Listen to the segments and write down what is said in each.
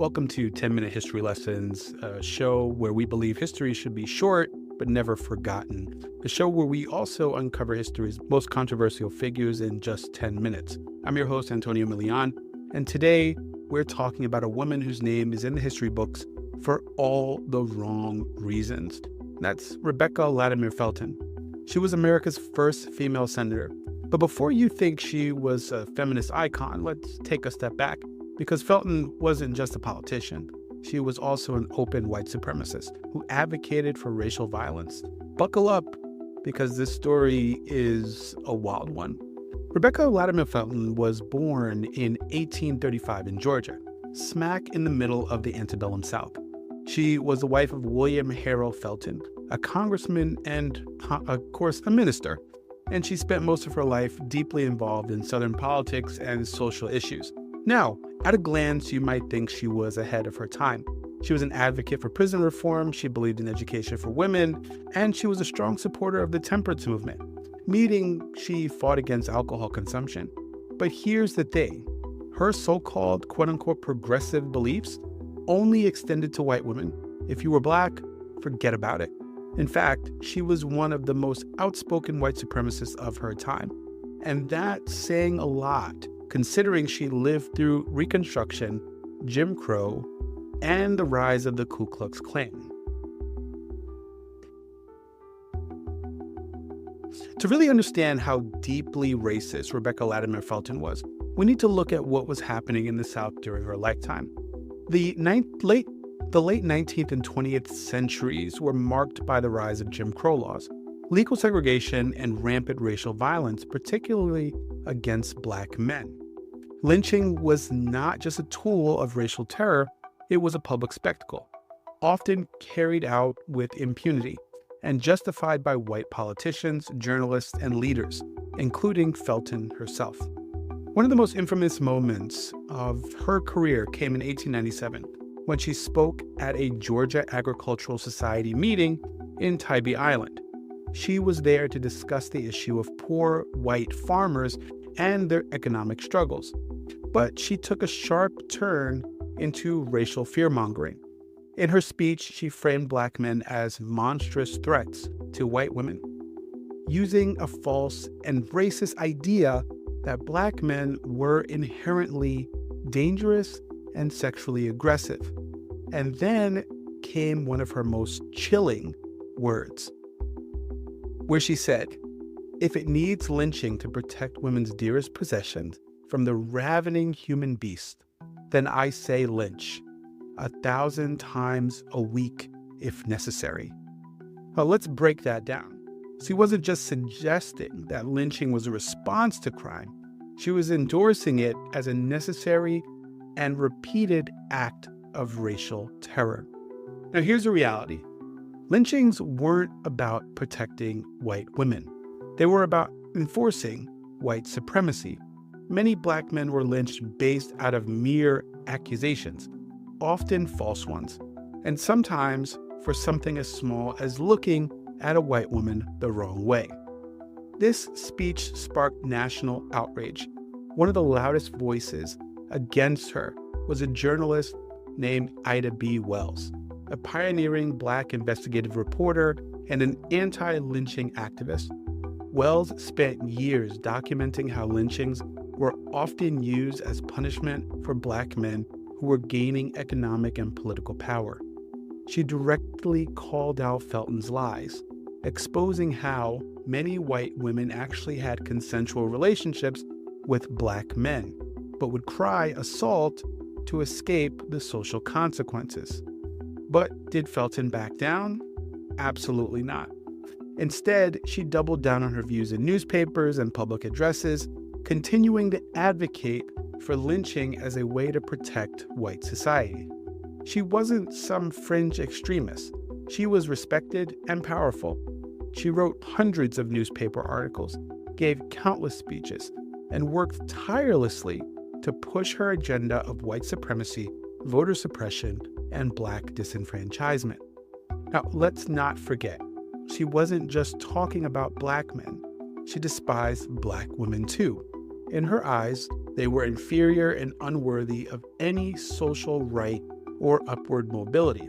Welcome to 10-Minute History Lessons, a show where we believe history should be short but never forgotten. A show where we also uncover history's most controversial figures in just 10 minutes. I'm your host, Antonio Milian, and today we're talking about a woman whose name is in the history books for all the wrong reasons. That's Rebecca Lattimer Felton. She was America's first female senator. But before you think she was a feminist icon, let's take a step back. Because Felton wasn't just a politician. She was also an open white supremacist who advocated for racial violence. Buckle up, because this story is a wild one. Rebecca Lattimer Felton was born in 1835 in Georgia, smack in the middle of the antebellum South. She was the wife of William Harold Felton, a congressman and, of course, a minister. And she spent most of her life deeply involved in Southern politics and social issues. Now, at a glance, you might think she was ahead of her time. She was an advocate for prison reform, she believed in education for women, and she was a strong supporter of the temperance movement, meaning she fought against alcohol consumption. But here's the thing. Her so-called, quote-unquote, progressive beliefs only extended to white women. If you were Black, forget about it. In fact, she was one of the most outspoken white supremacists of her time. And that's saying a lot, considering she lived through Reconstruction, Jim Crow, and the rise of the Ku Klux Klan. To really understand how deeply racist Rebecca Lattimer Felton was, we need to look at what was happening in the South during her lifetime. The late 19th and 20th centuries were marked by the rise of Jim Crow laws, legal segregation, and rampant racial violence, particularly against Black men. Lynching was not just a tool of racial terror, it was a public spectacle, often carried out with impunity and justified by white politicians, journalists, and leaders, including Felton herself. One of the most infamous moments of her career came in 1897, when she spoke at a Georgia Agricultural Society meeting in Tybee Island. She was there to discuss the issue of poor white farmers and their economic struggles. But she took a sharp turn into racial fear-mongering. In her speech, she framed Black men as monstrous threats to white women, using a false and racist idea that Black men were inherently dangerous and sexually aggressive. And then came one of her most chilling words, where she said, "If it needs lynching to protect women's dearest possessions from the ravening human beast, then I say lynch 1,000 times a week if necessary." Well, let's break that down. She wasn't just suggesting that lynching was a response to crime. She was endorsing it as a necessary and repeated act of racial terror. Now, here's the reality. Lynchings weren't about protecting white women. They were about enforcing white supremacy. Many Black men were lynched based out of mere accusations, often false ones, and sometimes for something as small as looking at a white woman the wrong way. This speech sparked national outrage. One of the loudest voices against her was a journalist named Ida B. Wells, a pioneering Black investigative reporter and an anti-lynching activist. Wells spent years documenting how lynchings were often used as punishment for Black men who were gaining economic and political power. She directly called out Felton's lies, exposing how many white women actually had consensual relationships with Black men, but would cry assault to escape the social consequences. But did Felton back down? Absolutely not. Instead, she doubled down on her views in newspapers and public addresses, continuing to advocate for lynching as a way to protect white society. She wasn't some fringe extremist. She was respected and powerful. She wrote hundreds of newspaper articles, gave countless speeches, and worked tirelessly to push her agenda of white supremacy, voter suppression, and Black disenfranchisement. Now, let's not forget, she wasn't just talking about Black men. She despised Black women too. In her eyes, They were inferior and unworthy of any social right or upward mobility.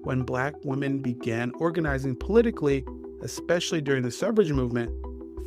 When Black women began organizing politically, especially during the suffrage movement,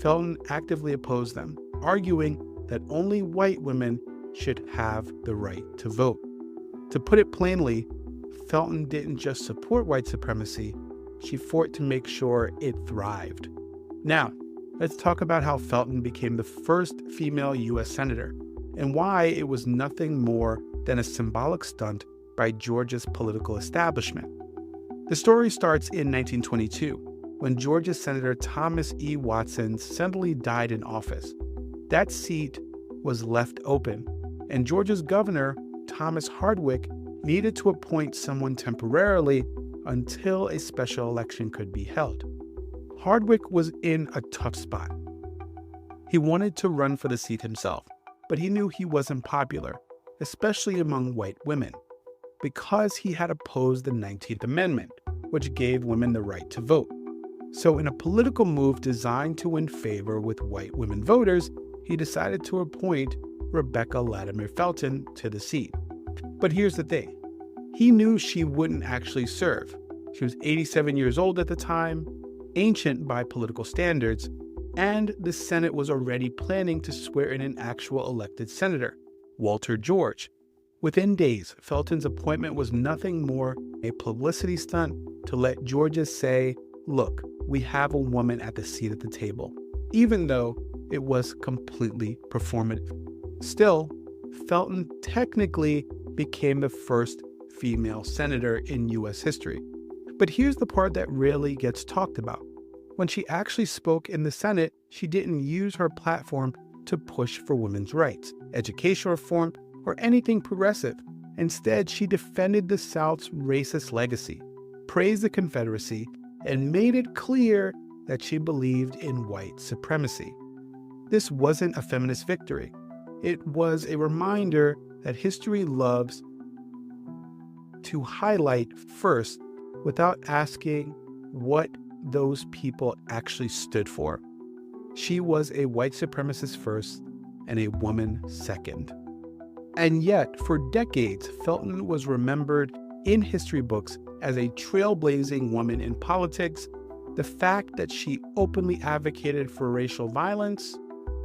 Felton actively opposed them, arguing that only white women should have the right to vote. To put it plainly, Felton didn't just support white supremacy, she fought to make sure it thrived. Now, let's talk about how Felton became the first female U.S. Senator and why it was nothing more than a symbolic stunt by Georgia's political establishment. The story starts in 1922, when Georgia Senator Thomas E. Watson suddenly died in office. That seat was left open, and Georgia's governor, Thomas Hardwick, needed to appoint someone temporarily until a special election could be held. Hardwick was in a tough spot. He wanted to run for the seat himself, but he knew he wasn't popular, especially among white women, because he had opposed the 19th Amendment, which gave women the right to vote. So in a political move designed to win favor with white women voters, he decided to appoint Rebecca Lattimer Felton to the seat. But here's the thing. He knew she wouldn't actually serve. She was 87 years old at the time, ancient by political standards, and the Senate was already planning to swear in an actual elected senator, Walter George. Within days, Felton's appointment was nothing more a publicity stunt to let Georgia say, look, we have a woman at the seat at the table, even though it was completely performative. Still, Felton technically became the first female senator in U.S. history. But here's the part that rarely gets talked about. When she actually spoke in the Senate, she didn't use her platform to push for women's rights, education reform, or anything progressive. Instead, she defended the South's racist legacy, praised the Confederacy, and made it clear that she believed in white supremacy. This wasn't a feminist victory. It was a reminder that history loves to highlight first without asking what those people actually stood for. She was a white supremacist first and a woman second. And yet, for decades, Felton was remembered in history books as a trailblazing woman in politics. The fact that she openly advocated for racial violence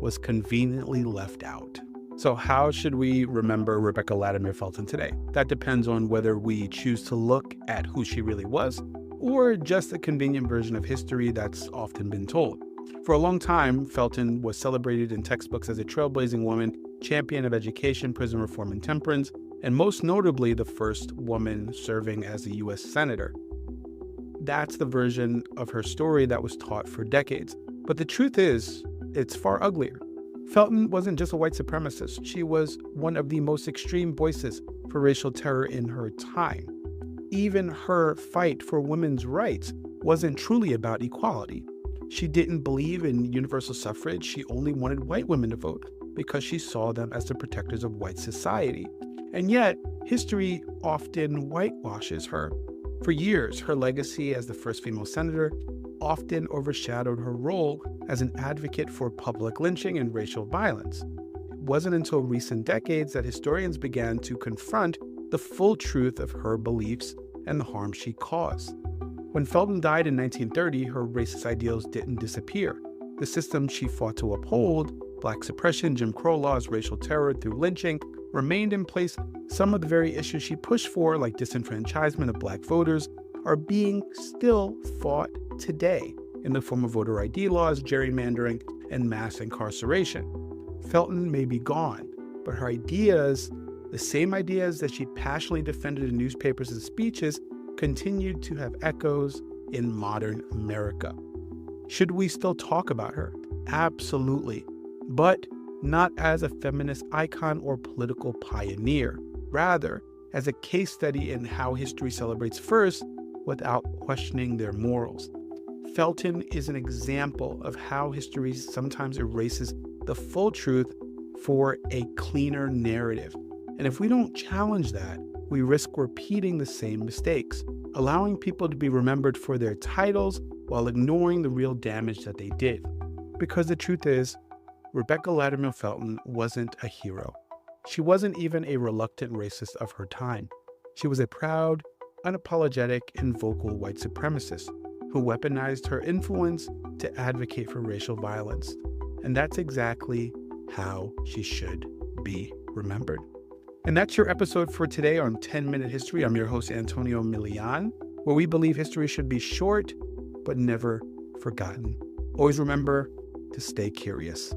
was conveniently left out. So how should we remember Rebecca Lattimer Felton today? That depends on whether we choose to look at who she really was, or just a convenient version of history that's often been told. For a long time, Felton was celebrated in textbooks as a trailblazing woman, champion of education, prison reform, and temperance, and most notably, the first woman serving as a U.S. Senator. That's the version of her story that was taught for decades. But the truth is, it's far uglier. Felton wasn't just a white supremacist. She was one of the most extreme voices for racial terror in her time. Even her fight for women's rights wasn't truly about equality. She didn't believe in universal suffrage. She only wanted white women to vote because she saw them as the protectors of white society. And yet, history often whitewashes her. For years, her legacy as the first female senator often overshadowed her role as an advocate for public lynching and racial violence. It wasn't until recent decades that historians began to confront the full truth of her beliefs and the harm she caused. When Felton died in 1930, her racist ideals didn't disappear. The system she fought to uphold, Black suppression, Jim Crow laws, racial terror through lynching, remained in place. Some of the very issues she pushed for, like disenfranchisement of Black voters, are being still fought today in the form of voter ID laws, gerrymandering, and mass incarceration. Felton may be gone, but her ideas, the same ideas that she passionately defended in newspapers and speeches, continued to have echoes in modern America. Should we still talk about her? Absolutely, but not as a feminist icon or political pioneer, rather as a case study in how history celebrates first without questioning their morals. Felton is an example of how history sometimes erases the full truth for a cleaner narrative. And if we don't challenge that, we risk repeating the same mistakes, allowing people to be remembered for their titles while ignoring the real damage that they did. Because the truth is, Rebecca Lattimer Felton wasn't a hero. She wasn't even a reluctant racist of her time. She was a proud, unapologetic, and vocal white supremacist who weaponized her influence to advocate for racial violence. And that's exactly how she should be remembered. And that's your episode for today on 10-Minute History. I'm your host, Antonio Milian, where we believe history should be short, but never forgotten. Always remember to stay curious.